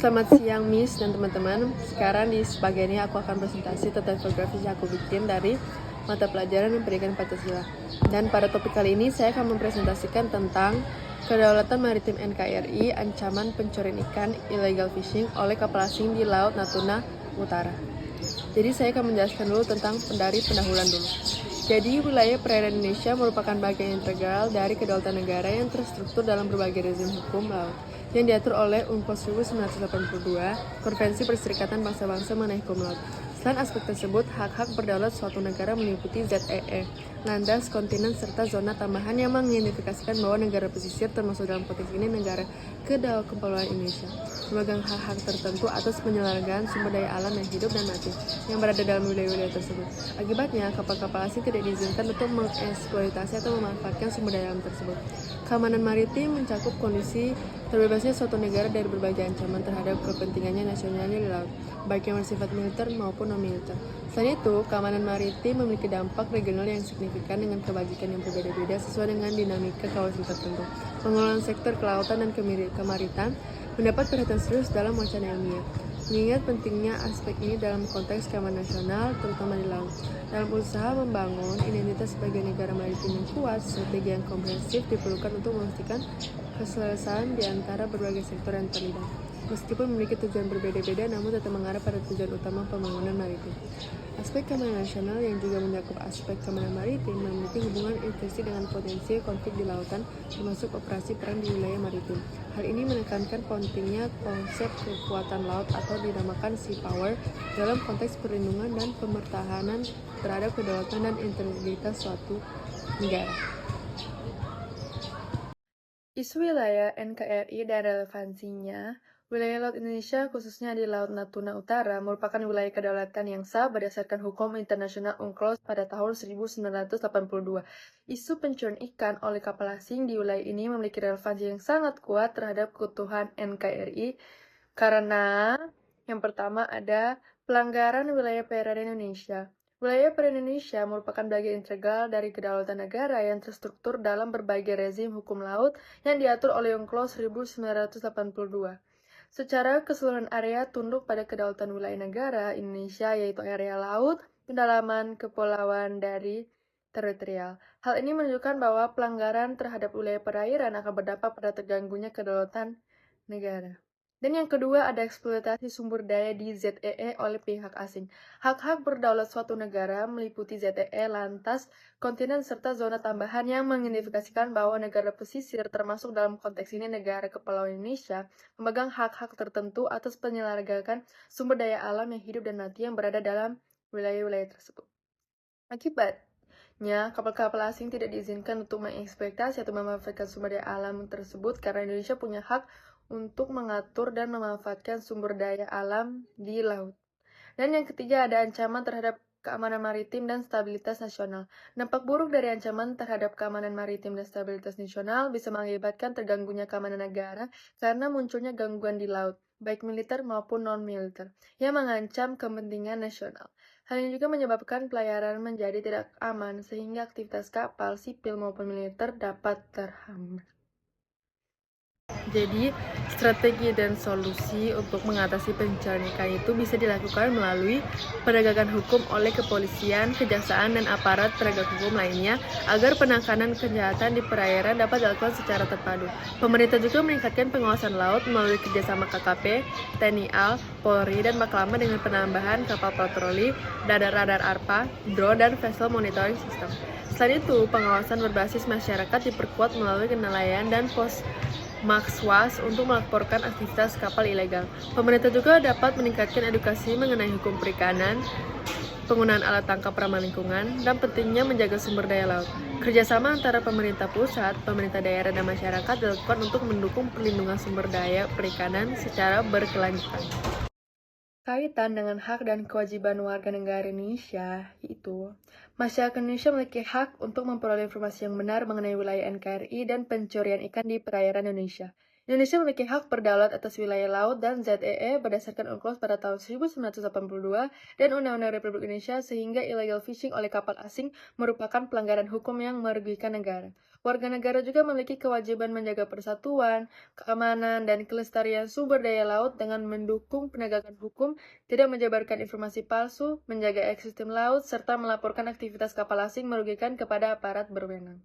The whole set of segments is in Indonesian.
Selamat siang Miss dan teman-teman. Sekarang di sebagian ini aku akan presentasi tentang infografis yang aku bikin dari mata pelajaran pendidikan Pancasila. Dan pada topik kali ini saya akan mempresentasikan tentang kedaulatan maritim NKRI, ancaman pencurian ikan illegal fishing oleh kapal asing di Laut Natuna Utara. Jadi saya akan menjelaskan dulu tentang pendahuluan dulu. Jadi wilayah perairan Indonesia merupakan bagian integral dari kedaulatan negara yang terstruktur dalam berbagai rezim hukum laut yang diatur oleh UNCLOS 1982, Konvensi Perserikatan Bangsa-Bangsa mengenai Hukum Laut. Selain aspek tersebut, hak-hak berdaulat suatu negara meliputi ZEE, landas, kontinen, serta zona tambahan yang mengidentifikasikan bahwa negara pesisir termasuk dalam konteks ini negara kepulauan Indonesia memegang hak-hak tertentu atas penyelenggaraan sumber daya alam yang hidup dan mati yang berada dalam wilayah-wilayah tersebut. Akibatnya, kapal-kapal asing tidak diizinkan untuk mengeksploitasi atau memanfaatkan sumber daya alam tersebut. Keamanan maritim mencakup kondisi terbebasnya suatu negara dari berbagai ancaman terhadap kepentingannya nasionalnya di laut, baik yang bersifat militer maupun non-militer. Selain itu, keamanan maritim memiliki dampak regional yang signifikan dengan kebajikan yang berbeda-beda sesuai dengan dinamika kawasan tertentu. Pengelolaan sektor kelautan dan kemaritan mendapat perhatian serius dalam wacana ilmiah. Mengingat pentingnya aspek ini dalam konteks keamanan nasional, terutama di laut. Dalam usaha membangun identitas sebagai negara maritim yang kuat, strategi yang komprehensif diperlukan untuk memastikan keselesaan di antara berbagai sektor yang terlibat. Meskipun memiliki tujuan berbeda-beda, namun tetap mengarah pada tujuan utama pembangunan maritim. Aspek keamanan nasional yang juga mencakup aspek keamanan maritim memiliki hubungan investasi dengan potensi konflik di lautan, termasuk operasi perang di wilayah maritim. Hal ini menekankan pentingnya konsep kekuatan laut atau dinamakan sea power dalam konteks perlindungan dan pemertahanan terhadap kedaulatan dan integritas suatu negara. Isu wilayah NKRI dan relevansinya. Wilayah laut Indonesia, khususnya di Laut Natuna Utara, merupakan wilayah kedaulatan yang sah berdasarkan hukum internasional UNCLOS pada tahun 1982. Isu pencurian ikan oleh kapal asing di wilayah ini memiliki relevansi yang sangat kuat terhadap keutuhan NKRI karena yang pertama ada pelanggaran wilayah perairan Indonesia. Wilayah perairan Indonesia merupakan bagian integral dari kedaulatan negara yang terstruktur dalam berbagai rezim hukum laut yang diatur oleh UNCLOS 1982. Secara keseluruhan area tunduk pada kedaulatan wilayah negara Indonesia, yaitu area laut, pendalaman, kepulauan dari teritorial. Hal ini menunjukkan bahwa pelanggaran terhadap wilayah perairan akan berdampak pada terganggunya kedaulatan negara. Dan yang kedua ada eksploitasi sumber daya di ZEE oleh pihak asing. Hak-hak berdaulat suatu negara meliputi ZEE, lantas, kontinen, serta zona tambahan yang mengidentifikasikan bahwa negara pesisir, termasuk dalam konteks ini negara kepulauan Indonesia, memegang hak-hak tertentu atas penyelenggaraan sumber daya alam yang hidup dan mati yang berada dalam wilayah-wilayah tersebut. Akibatnya, kapal-kapal asing tidak diizinkan untuk mengeksploitasi atau memanfaatkan sumber daya alam tersebut karena Indonesia punya hak untuk mengatur dan memanfaatkan sumber daya alam di laut. Dan yang ketiga ada ancaman terhadap keamanan maritim dan stabilitas nasional. Dampak buruk dari ancaman terhadap keamanan maritim dan stabilitas nasional bisa mengakibatkan terganggunya keamanan negara karena munculnya gangguan di laut, baik militer maupun non-militer, yang mengancam kepentingan nasional. Hal ini juga menyebabkan pelayaran menjadi tidak aman sehingga aktivitas kapal, sipil maupun militer dapat terhambat. Jadi, strategi dan solusi untuk mengatasi pencurian ikan itu bisa dilakukan melalui penegakan hukum oleh kepolisian, kejaksaan, dan aparat penegak hukum lainnya agar penanganan kejahatan di perairan dapat dilakukan secara terpadu. Pemerintah juga meningkatkan pengawasan laut melalui kerjasama KKP, TNI AL, Polri, dan Baklama dengan penambahan kapal patroli, radar ARPA, drone, dan vessel monitoring system. Selain itu, pengawasan berbasis masyarakat diperkuat melalui nelayan dan pos Maxwas untuk melaporkan aktivitas kapal ilegal. Pemerintah juga dapat meningkatkan edukasi mengenai hukum perikanan, penggunaan alat tangkap ramah lingkungan, dan pentingnya menjaga sumber daya laut. Kerjasama antara pemerintah pusat, pemerintah daerah, dan masyarakat dilakukan untuk mendukung perlindungan sumber daya perikanan secara berkelanjutan. Kaitan dengan hak dan kewajiban warga negara Indonesia, yaitu masyarakat Indonesia memiliki hak untuk memperoleh informasi yang benar mengenai wilayah NKRI dan pencurian ikan di perairan Indonesia. Indonesia memiliki hak berdaulat atas wilayah laut dan ZEE berdasarkan UNCLOS pada tahun 1982 dan Undang-Undang Republik Indonesia, sehingga illegal fishing oleh kapal asing merupakan pelanggaran hukum yang merugikan negara. Warga negara juga memiliki kewajiban menjaga persatuan, keamanan, dan kelestarian sumber daya laut dengan mendukung penegakan hukum, tidak menyebarkan informasi palsu, menjaga ekosistem laut, serta melaporkan aktivitas kapal asing merugikan kepada aparat berwenang.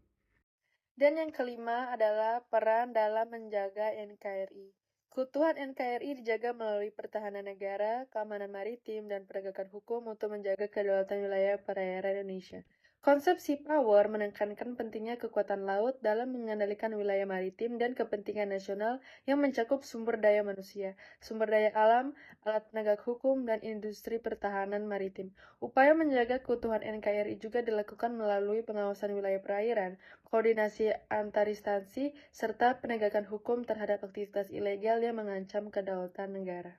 Dan yang kelima adalah peran dalam menjaga NKRI. Keutuhan NKRI dijaga melalui pertahanan negara, keamanan maritim, dan penegakan hukum untuk menjaga kedaulatan wilayah perairan Indonesia. Konsep sea power menekankan pentingnya kekuatan laut dalam mengendalikan wilayah maritim dan kepentingan nasional yang mencakup sumber daya manusia, sumber daya alam, alat penegak hukum, dan industri pertahanan maritim. Upaya menjaga keutuhan NKRI juga dilakukan melalui pengawasan wilayah perairan, koordinasi antar instansi, serta penegakan hukum terhadap aktivitas ilegal yang mengancam kedaulatan negara.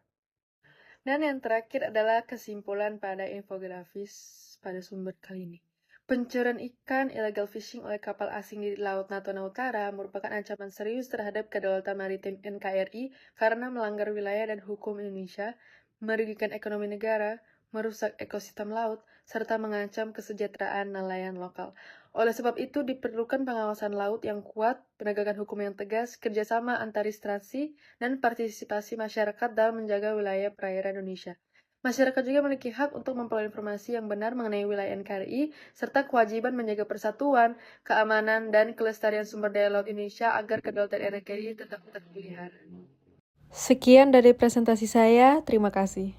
Dan yang terakhir adalah kesimpulan pada infografis pada sumber kali ini. Pencurian ikan illegal fishing oleh kapal asing di Laut Natuna Utara merupakan ancaman serius terhadap kedaulatan maritim NKRI karena melanggar wilayah dan hukum Indonesia, merugikan ekonomi negara, merusak ekosistem laut, serta mengancam kesejahteraan nelayan lokal. Oleh sebab itu, diperlukan pengawasan laut yang kuat, penegakan hukum yang tegas, kerjasama antar instansi, dan partisipasi masyarakat dalam menjaga wilayah perairan Indonesia. Masyarakat juga memiliki hak untuk memperoleh informasi yang benar mengenai wilayah NKRI, serta kewajiban menjaga persatuan, keamanan, dan kelestarian sumber daya laut Indonesia agar kedaulatan NKRI tetap terpelihara. Sekian dari presentasi saya, terima kasih.